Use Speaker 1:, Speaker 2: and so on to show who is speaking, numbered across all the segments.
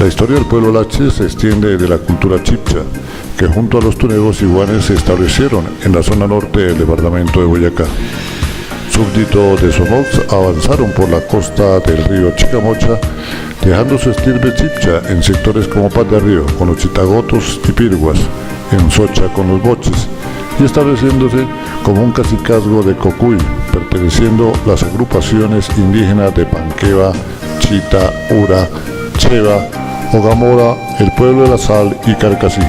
Speaker 1: La historia del pueblo Lache se extiende de la cultura chibcha, que junto a los tuneros iguanes se establecieron en la zona norte del departamento de Boyacá. Súbditos de Somox avanzaron por la costa del río Chicamocha, dejando su estirpe chibcha en sectores como Paz de Río con los chitagotos y pirguas, en Socha con los boches, y estableciéndose como un cacicazgo de Cocuy, perteneciendo a las agrupaciones indígenas de Panqueva, Chita, Ura, Cheva, Ogamora, el pueblo de la Sal y Carcasí.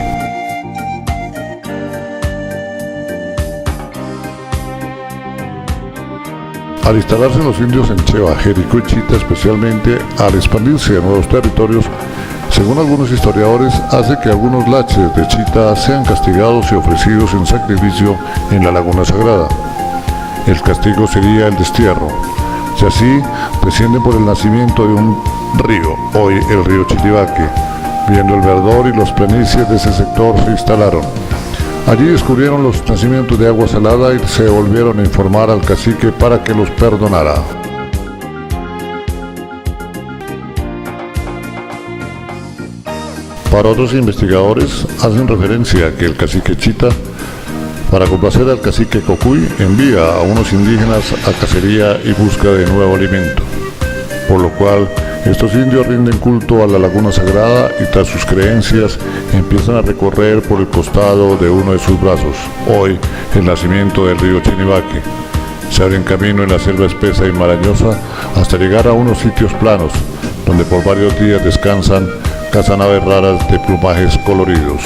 Speaker 1: Al instalarse los indios en Cheva, Jericó y Chita, especialmente al expandirse a nuevos territorios, según algunos historiadores, hace que algunos laches de Chita sean castigados y ofrecidos en sacrificio en la Laguna Sagrada. El castigo sería el destierro, y así descienden por el nacimiento de un río, hoy el río Chiribaque. Viendo el verdor y las planicies de ese sector se instalaron. Allí descubrieron los nacimientos de agua salada y se volvieron a informar al cacique para que los perdonara. Para otros investigadores, hacen referencia a que el cacique Chita, para complacer al cacique Cocuy, envía a unos indígenas a cacería y busca de nuevo alimento, por lo cual estos indios rinden culto a la Laguna Sagrada y tras sus creencias empiezan a recorrer por el costado de uno de sus brazos, hoy el nacimiento del río Chinibaque. Se abren camino en la selva espesa y marañosa hasta llegar a unos sitios planos, donde por varios días descansan, cazan aves raras de plumajes coloridos.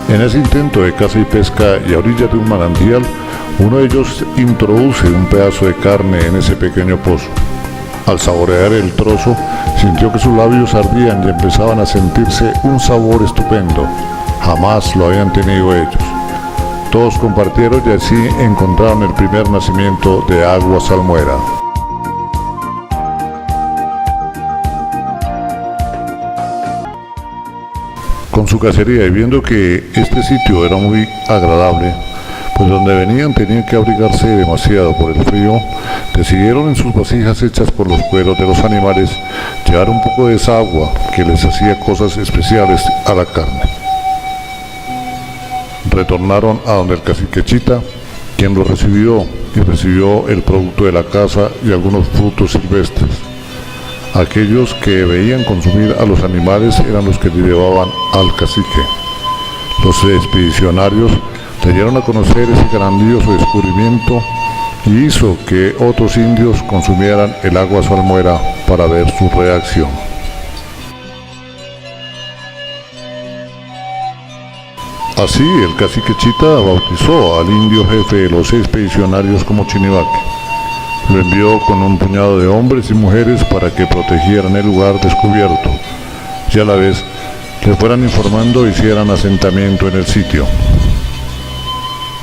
Speaker 1: En ese intento de caza y pesca y a orillas de un manantial, uno de ellos introduce un pedazo de carne en ese pequeño pozo. Al saborear el trozo, sintió que sus labios ardían y empezaban a sentirse un sabor estupendo. Jamás lo habían tenido ellos. Todos compartieron y así encontraron el primer nacimiento de agua salmuera. Con su cacería y viendo que este sitio era muy agradable, pues donde venían tenían que abrigarse demasiado por el frío, decidieron en sus vasijas hechas por los cueros de los animales llevar un poco de esa agua que les hacía cosas especiales a la carne. Retornaron a donde el cacique Chita, quien los recibió y recibió el producto de la caza y algunos frutos silvestres. Aquellos que veían consumir a los animales eran los que llevaban al cacique. Los expedicionarios le dieron a conocer ese grandioso descubrimiento y hizo que otros indios consumieran el agua salmuera para ver su reacción. Así el cacique Chita bautizó al indio jefe de los expedicionarios como Chinibaque. Lo envió con un puñado de hombres y mujeres para que protegieran el lugar descubierto y a la vez le fueran informando e hicieran asentamiento en el sitio.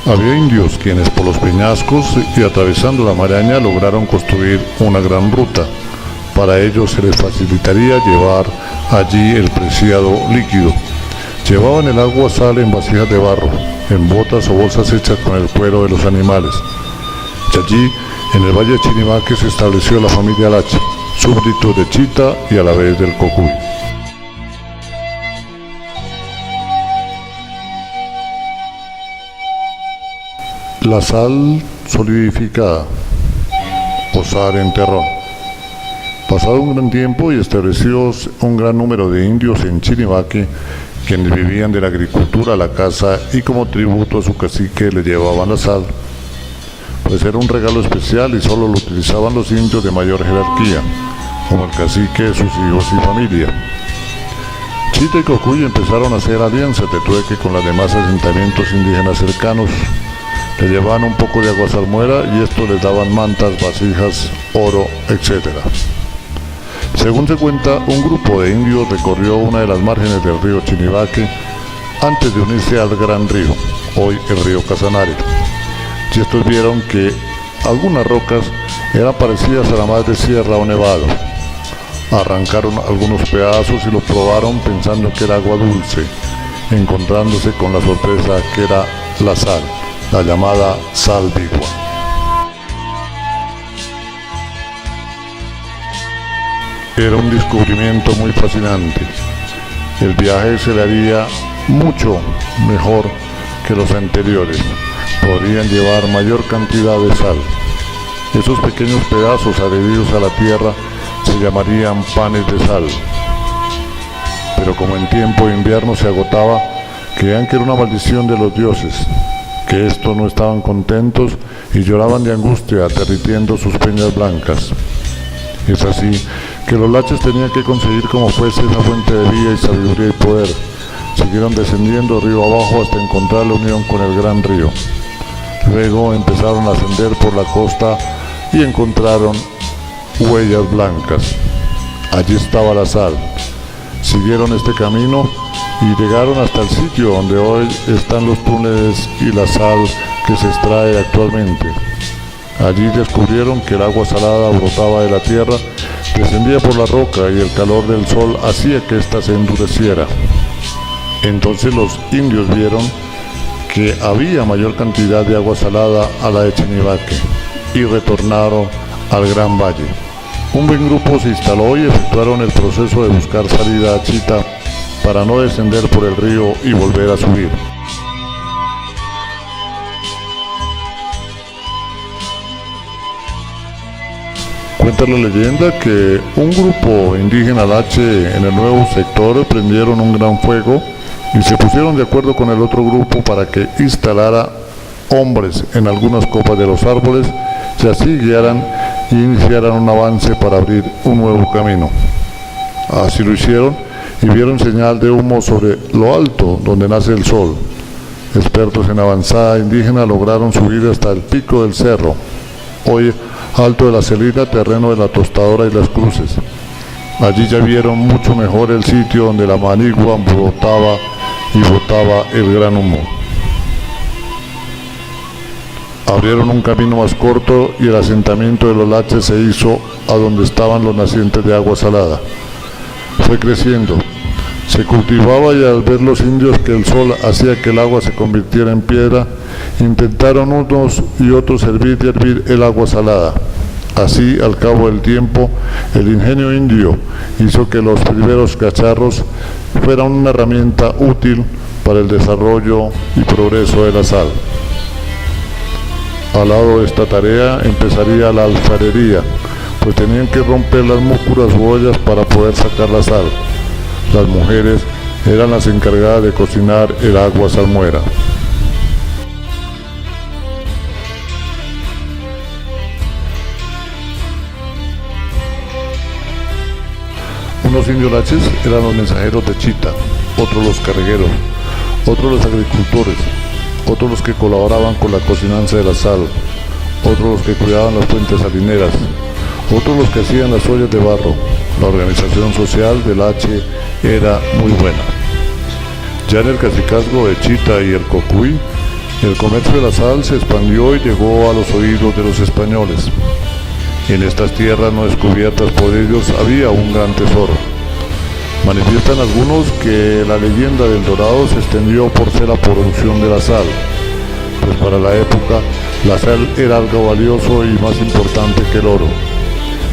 Speaker 1: Había indios quienes por los peñascos y atravesando la maraña lograron construir una gran ruta. Para ello se les facilitaría llevar allí el preciado líquido. Llevaban el agua sal en vasijas de barro, en botas o bolsas hechas con el cuero de los animales. Y allí, en el valle de Chinibaque, se estableció la familia Lache, súbditos de Chita y a la vez del Cocuy. La sal solidificada, o sal en terrón. Pasado un gran tiempo y establecidos un gran número de indios en Chinibaque, quienes vivían de la agricultura, la caza y como tributo a su cacique le llevaban la sal, pues era un regalo especial y solo lo utilizaban los indios de mayor jerarquía, como el cacique, sus hijos y familia. Chita y Cocuy empezaron a hacer alianzas de trueque con los demás asentamientos indígenas cercanos. Le llevaban un poco de agua salmuera y esto les daban mantas, vasijas, oro, etc. Según se cuenta, un grupo de indios recorrió una de las márgenes del río Chinibaque antes de unirse al gran río, hoy el río Casanare. Y estos vieron que algunas rocas eran parecidas a la madre sierra o nevado. Arrancaron algunos pedazos y lo probaron pensando que era agua dulce, encontrándose con la sorpresa que era la sal, la llamada sal vigua. Era un descubrimiento muy fascinante. El viaje se le haría mucho mejor que los anteriores. Podrían llevar mayor cantidad de sal. Esos pequeños pedazos adheridos a la tierra se llamarían panes de sal. Pero como en tiempo de invierno se agotaba, creían que era una maldición de los dioses, que estos no estaban contentos y lloraban de angustia derritiendo sus peñas blancas. Es así que los laches tenían que conseguir como fuese esa fuente de vida y sabiduría y poder. Siguieron descendiendo río abajo hasta encontrar la unión con el gran río. Luego empezaron a ascender por la costa y encontraron huellas blancas. Allí estaba la sal. Siguieron este camino y llegaron hasta el sitio donde hoy están los túneles y la sal que se extrae actualmente. Allí descubrieron que el agua salada brotaba de la tierra, descendía por la roca y el calor del sol hacía que ésta se endureciera. Entonces los indios vieron que había mayor cantidad de agua salada a la de Chinivaque y retornaron al gran valle. Un buen grupo se instaló y efectuaron el proceso de buscar salida a Chita para no descender por el río y volver a subir. Cuenta la leyenda que un grupo indígena lache en el nuevo sector prendieron un gran fuego y se pusieron de acuerdo con el otro grupo para que instalara hombres en algunas copas de los árboles y así guiaran y iniciaran un avance para abrir un nuevo camino. Así lo hicieron y vieron señal de humo sobre lo alto donde nace el sol. Expertos en avanzada indígena lograron subir hasta el pico del cerro, hoy Alto de la Celina, terreno de la Tostadora y las Cruces. Allí ya vieron mucho mejor el sitio donde la manigua brotaba y botaba el gran humo. Abrieron un camino más corto y el asentamiento de los laches se hizo a donde estaban los nacientes de agua salada. Fue creciendo, se cultivaba y al ver los indios que el sol hacía que el agua se convirtiera en piedra, intentaron unos y otros hervir y hervir el agua salada. Así, al cabo del tiempo, el ingenio indio hizo que los primeros cacharros fueran una herramienta útil para el desarrollo y progreso de la sal. Al lado de esta tarea empezaría la alfarería, pues tenían que romper las músculas u ollas para poder sacar la sal. Las mujeres eran las encargadas de cocinar el agua salmuera. Unos indios laches eran los mensajeros de Chita, otros los cargueros, otros los agricultores, otros los que colaboraban con la cocinanza de la sal, otros los que cuidaban las fuentes salineras, otros los que hacían las ollas de barro. La organización social del Lache era muy buena. Ya en el cacicazgo de Chita y el Cocuy, el comercio de la sal se expandió y llegó a los oídos de los españoles. En estas tierras no descubiertas por ellos había un gran tesoro. Manifiestan algunos que la leyenda del Dorado se extendió por ser la producción de la sal, pues para la época la sal era algo valioso y más importante que el oro.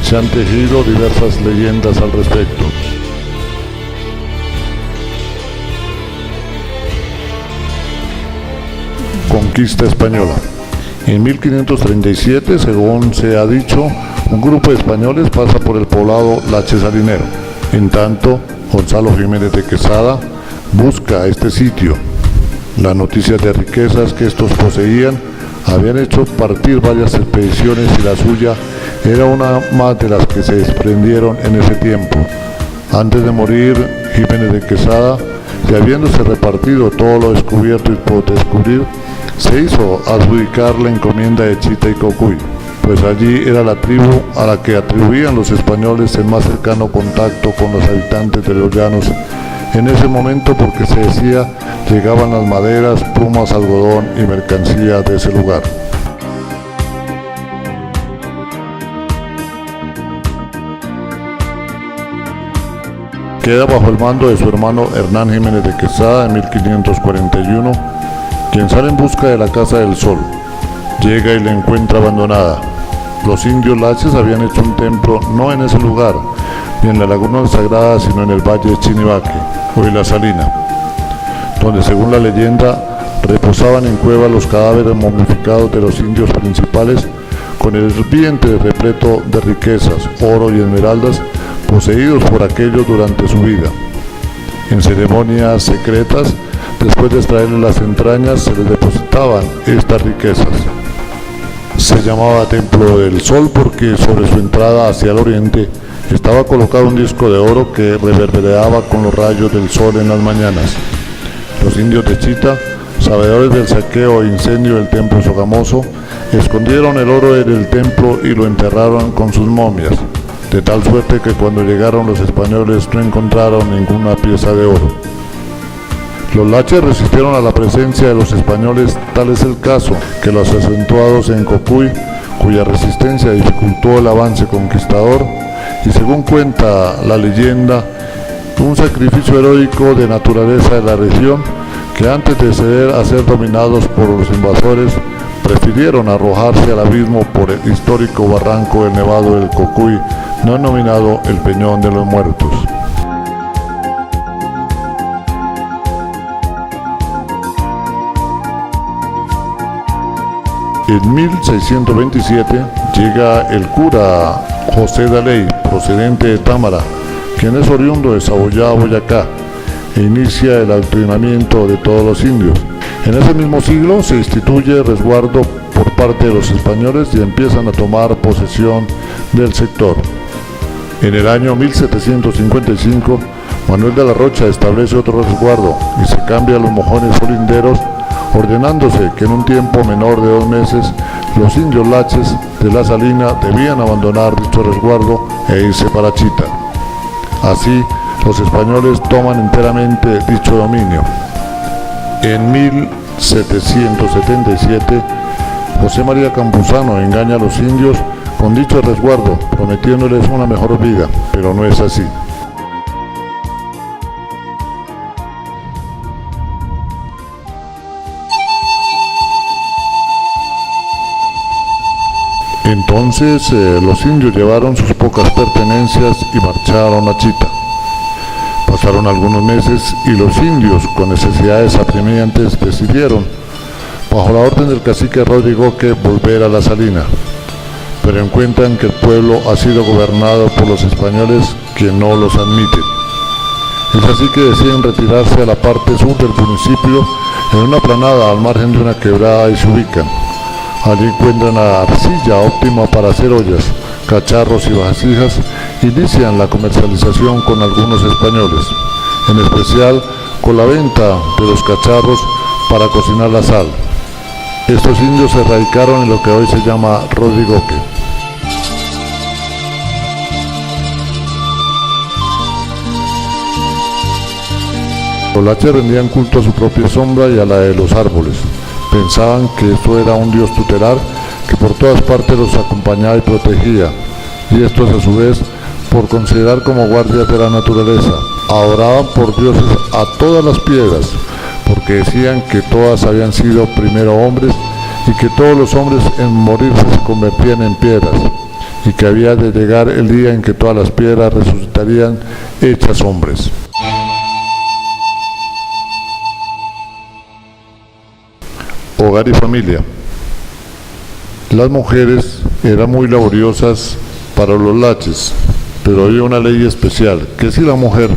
Speaker 1: Se han tejido diversas leyendas al respecto. Conquista española. En 1537, según se ha dicho, un grupo de españoles pasa por el poblado Lache Salinero. En tanto, Gonzalo Jiménez de Quesada busca este sitio. Las noticias de riquezas que estos poseían habían hecho partir varias expediciones y la suya era una más de las que se desprendieron en ese tiempo. Antes de morir, Jiménez de Quesada, y habiéndose repartido todo lo descubierto y por descubrir, se hizo adjudicar la encomienda de Chita y Cocuy, pues allí era la tribu a la que atribuían los españoles el más cercano contacto con los habitantes de los llanos en ese momento, porque se decía llegaban las maderas, plumas, algodón y mercancía de ese lugar. Queda bajo el mando de su hermano Hernán Jiménez de Quesada en 1541, quien sale en busca de la Casa del Sol. Llega y la encuentra abandonada. Los indios laches habían hecho un templo no en ese lugar, ni en la laguna sagrada, sino en el valle de Chinivaque, hoy La Salina, donde según la leyenda reposaban en cuevas los cadáveres momificados de los indios principales, con el vientre repleto de riquezas, oro y esmeraldas, poseídos por aquellos durante su vida. En ceremonias secretas, después de extraerles las entrañas, se les depositaban estas riquezas. Se llamaba Templo del Sol porque sobre su entrada hacia el oriente estaba colocado un disco de oro que reverberaba con los rayos del sol en las mañanas. Los indios de Chita, sabedores del saqueo e incendio del templo Sogamoso, escondieron el oro en el templo y lo enterraron con sus momias, de tal suerte que cuando llegaron los españoles no encontraron ninguna pieza de oro. Los laches resistieron a la presencia de los españoles, tal es el caso que los acentuados en Cocuy, cuya resistencia dificultó el avance conquistador, y según cuenta la leyenda, un sacrificio heroico de naturaleza de la región, que antes de ceder a ser dominados por los invasores, prefirieron arrojarse al abismo por el histórico barranco del Nevado del Cocuy, no denominado el Peñón de los Muertos. En 1627 llega el cura José Daley, procedente de Támara, quien es oriundo de Saboyá, Boyacá, e inicia el adoctrinamiento de todos los indios. En ese mismo siglo se instituye resguardo por parte de los españoles y empiezan a tomar posesión del sector. En el año 1755, Manuel de la Rocha establece otro resguardo y se cambia los mojones olinderos, ordenándose que en un tiempo menor de 2 meses los indios laches de La Salina debían abandonar dicho resguardo e irse para Chita. Así, los españoles toman enteramente dicho dominio. En 1777, José María Campuzano engaña a los indios con dicho resguardo, prometiéndoles una mejor vida, pero no es así. Entonces los indios llevaron sus pocas pertenencias y marcharon a Chita. Pasaron algunos meses y los indios, con necesidades apremiantes, decidieron, bajo la orden del cacique Rodrigoque, volver a La Salina, pero encuentran que el pueblo ha sido gobernado por los españoles, que no los admiten. Es así que deciden retirarse a la parte sur del municipio, en una planada al margen de una quebrada, y se ubican. Allí encuentran arcilla óptima para hacer ollas, cacharros y vasijas. Inician la comercialización con algunos españoles, en especial con la venta de los cacharros para cocinar la sal. Estos indios se radicaron en lo que hoy se llama Rodrigoque. Los laches rendían culto a su propia sombra y a la de los árboles. Pensaban que esto era un dios tutelar que por todas partes los acompañaba y protegía, y estos a su vez, por considerar como guardias de la naturaleza, adoraban por dioses a todas las piedras, porque decían que todas habían sido primero hombres y que todos los hombres en morirse se convertían en piedras, y que había de llegar el día en que todas las piedras resucitarían hechas hombres. Hogar y familia. Las mujeres eran muy laboriosas para los laches, pero había una ley especial, que si la mujer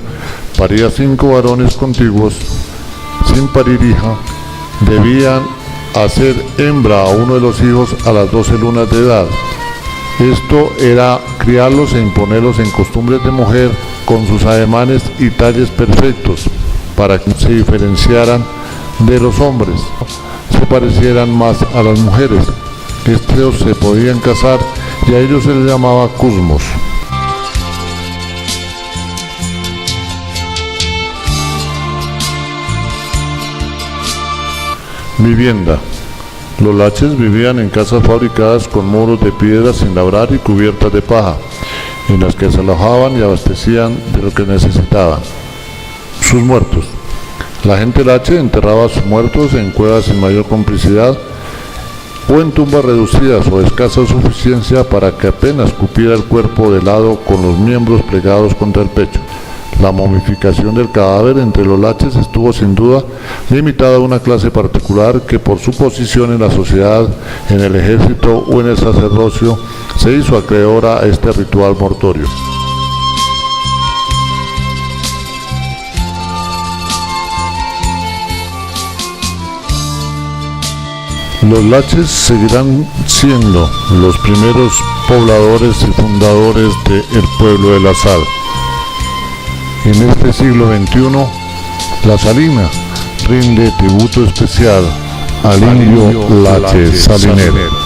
Speaker 1: paría 5 varones contiguos, sin parir hija, debían hacer hembra a uno de los hijos a las 12 lunas de edad. Esto era criarlos e imponerlos en costumbres de mujer, con sus ademanes y talles perfectos, para que se diferenciaran de los hombres, se parecieran más a las mujeres. Estos se podían casar y a ellos se les llamaba cusmos. Vivienda. Los laches vivían en casas fabricadas con muros de piedra sin labrar y cubiertas de paja, en las que se alojaban y abastecían de lo que necesitaban. Sus muertos. La gente lache enterraba a sus muertos en cuevas sin mayor complicidad, o en tumbas reducidas o de escasa suficiencia para que apenas cupiera el cuerpo de lado con los miembros plegados contra el pecho. La momificación del cadáver entre los laches estuvo sin duda limitada a una clase particular que por su posición en la sociedad, en el ejército o en el sacerdocio se hizo acreedora a este ritual mortuorio. Los laches seguirán siendo los primeros pobladores y fundadores del pueblo de La Sal. En este siglo XXI, La Salina rinde tributo especial al indio Lache Salinero.